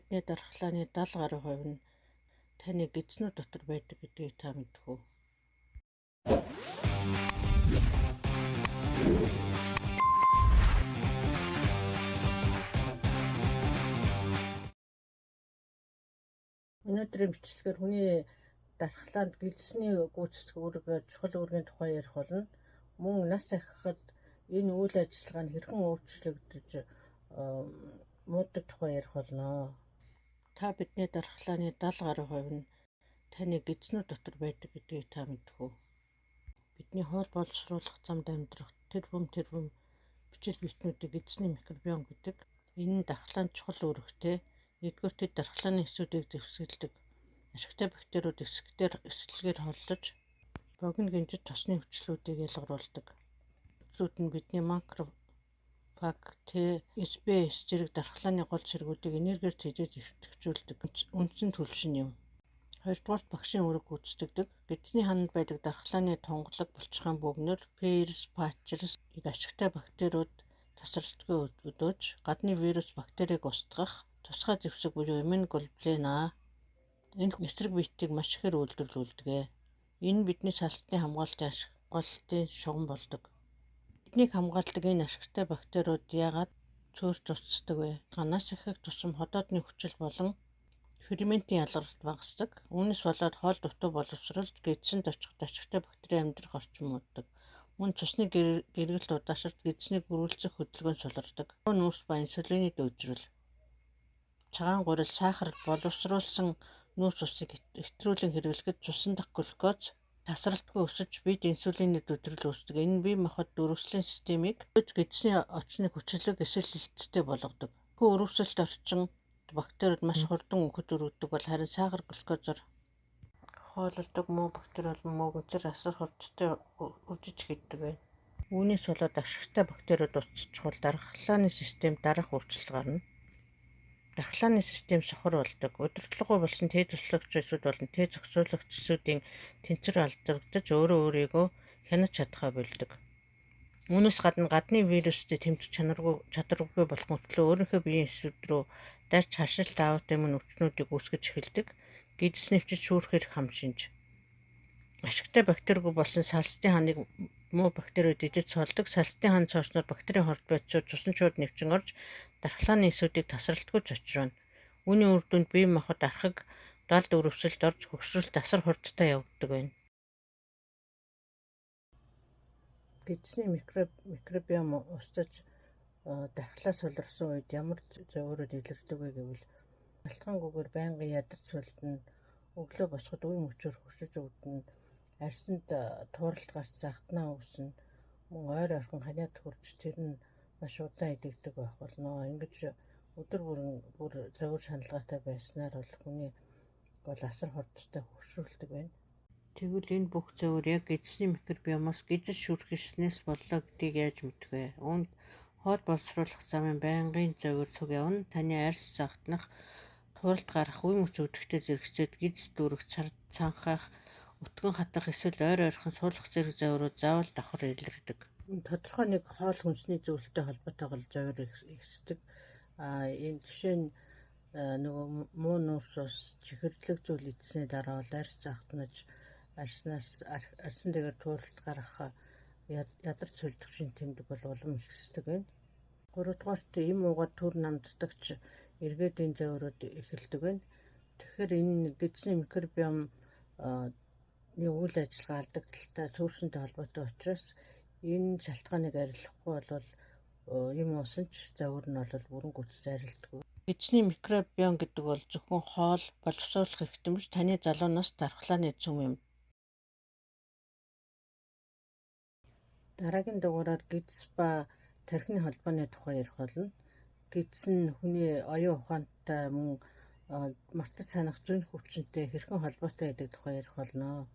бидний дархлааны 70 гаруй хувь нь таны гидснүүд дотор байдаг гэдгийг та мэдэх үү? Өнөөдрийн бичлэгээр хүний дархлаанд гидсний гүйцэтгэх чухал үүргийн тухай ярих болно. Мөн нас ахихад энэ үйл ажиллагаа нь хэрхэн өөрчлөгдөж муудаг тухай ярих болно. Та бидний дархлааны 70 гаруй хувь нь таны гидснүүд дотор байдаг гэдгийг та мэдэх үү? Бидний хоол боловсруулах замд амьдрах тэр бүм бичил бүтнүүдийг гидсний микробиом гэдэг. Энэ нь дархлаанд чухал үүрэгтэй. Нэгдүгээр тэд дархлааны эсүүдийг зэвсгэлдэг. Ашигтай бактериуд эсгэлгээр холлож богино гинжит тосны хүчлүүдийг ялгаруулдаг. Эсүүд нь бидний макрофаг, SBS зэрэг дархлааны гол цэргүүдийг энергиэр цэжээж эвтэгчүүлдэг үндсэн түлшин юм. Хоёрдугаарт багшийн үүрэг гүйцэтгэдэг. Гидсний ханад байдаг дархлааны тунгалаг, булчирхайн бөөгнөр, Peyrox parachutes-ийг ашигтай бактериуд тасралтгүй өдөөж гадны вирус бактерийг устгах тусгай зэвсэг буюу иммуноглобулин энэ эсрэг биетийг маш ихээр үйлдвэрлэдэг. Энэ бидний салтны хамгаалтын шугам болдог. Биднийг хамгаалдаг энэ ашигтай бактериуд яагаад цөөрч устдаг вэ? Нас ахих тусам ходоодны хүчил болон ферментийн ялгаралт багасдаг. Үүнээс болоод хоол дутуу боловсролж гидсэнд очих ашигтай бактери амьдрах орчин мууддаг. Мөн цусны гэргэлт удаашралт гидснийг гөрүүлцэх хөдөлгөөн сулардаг. Нүүрс ба инсулины дүйжрэл. Цагаан гурил сахар боловсруулсан нүүрс усыг хэтрүүлэн хэрэглэхэд цусан дах глюкоз тасралтгүй өсөж бид инсулины дүйжрэл үүсдэг. Энэ нь бие махбод дөрвөслийн системийг гидсний очны хүчлэг эсвэл илттэй болгодог. Өрөвсөлт орчин бактериуд маш хурдан өнхөд өргөдөг бол харин сахар глюкозоор хоололдог муу бактери болон мөөгөнцөр асар хурдтай үржиж эхэлдэг байна. Үүнээс болоод ашигтай бактериуд устчихвал дархлааны системд дараах өөрчлөлт гарна. Дархлааны систем сохор болдог. Удирдлагүй болсон Т туслагч эсүүд болон Т зохицуулагч эсүүдийн тэнцвэр алдагдаж өөрийгөө хянаж чадхаа болдог. Үүнээс гадны вирустэй тэмцэх чадваргүй болох мөртлөө өөрийнхөө биеийн эсүүд рүү дарж харшилт аутоиммун өвчнүүдийг үүсгэж эхэлдэг. Гидс нэвчиж шүүрхээр хам шинж. Ашигтай бактеригүй болсон салстын ханыг муу бактериуд идэж солдог. Салстын хан цоосноор бактерийн хорд байцууд цусан шууд нэвчин орж дархлааны эсүүдийг тасралтгүй зочрооно. Үүний үр дүнд бие махбод архаг далд өрөвсөлд орж хөгшрөлт асар хурдтай явагддаг байна. Гидсний микробиом устж дархлаа суларсан үед ямар зовиорууд илэрдэг вэ гэвэл шалтгаангүйгээр байнгын ядарч сүлдэн, өглөө босоход үе мөчөөр хөшөж өвдөн, арьсанд тууралт гарч загтнаа үүснэ, мөн ойр орхон ханиад хурж тэр нь маш удаан идэгдэг байх болно. Ингэж өдөр бүр зовир шаналгаатай байснаар бол хүний гол асар хурдтай хөшрүүлдэг байна. Тэгвэл энэ бүх зовир яг гидсний микробиомоос гижиж шүрхэгснээс боллоо гэдгийг яаж мэдэх вэ? Үүнд хоол боловсруулах замын байнгын зовир цуг явна. Таны арьс загтнах, тууралт гарах, үе мөч өвдөхдөө зэрэгцээд гидс дүүрэх, цанхаах, өтгөн хатах эсвэл ойр ойрхон суулгах зэрэг зовирууд заавал давхар илэрдэг. Тодорхой нэг хоол хүнсний зүйлтэй холбоотойгоор зовир ихсдэг. Энэ жишээ нь нөгөө муу нүүрс ус чихэрлэг зүйл идсэний дараа бол арьс загтнаж арьсан дээр тууралт гарах ядарч сүлдэгчийн тэмдэг бол улам ихсдэг байна. Гуравдугаарт им уугаад түр намддагч эргээдийн зовирууд эхэлдэг байна. Тэгэхээр энэ гидсний микробиом үйл ажиллагаа алдагдaltaй цөөршөнтэй холбоотой учраас энэ шалтгааныг арилгахгүй бол юм уусан ч зовир нь бол бүрэн гүйцэж арилддаг. Гидсний микробиом гэдэг бол зөвхөн хоол боловсруулах хэрэгтэй биш, таны залуунаас дархлааны цөм юм. Дараагийн дугаараар гидс ба тархины холбооны тухай ярих болно. Гидс нь хүний оюун ухаантай мөн мартаж санах зүйн хөвчөнтэй хэрхэн холбоотой гэдэг тухай ярих болно.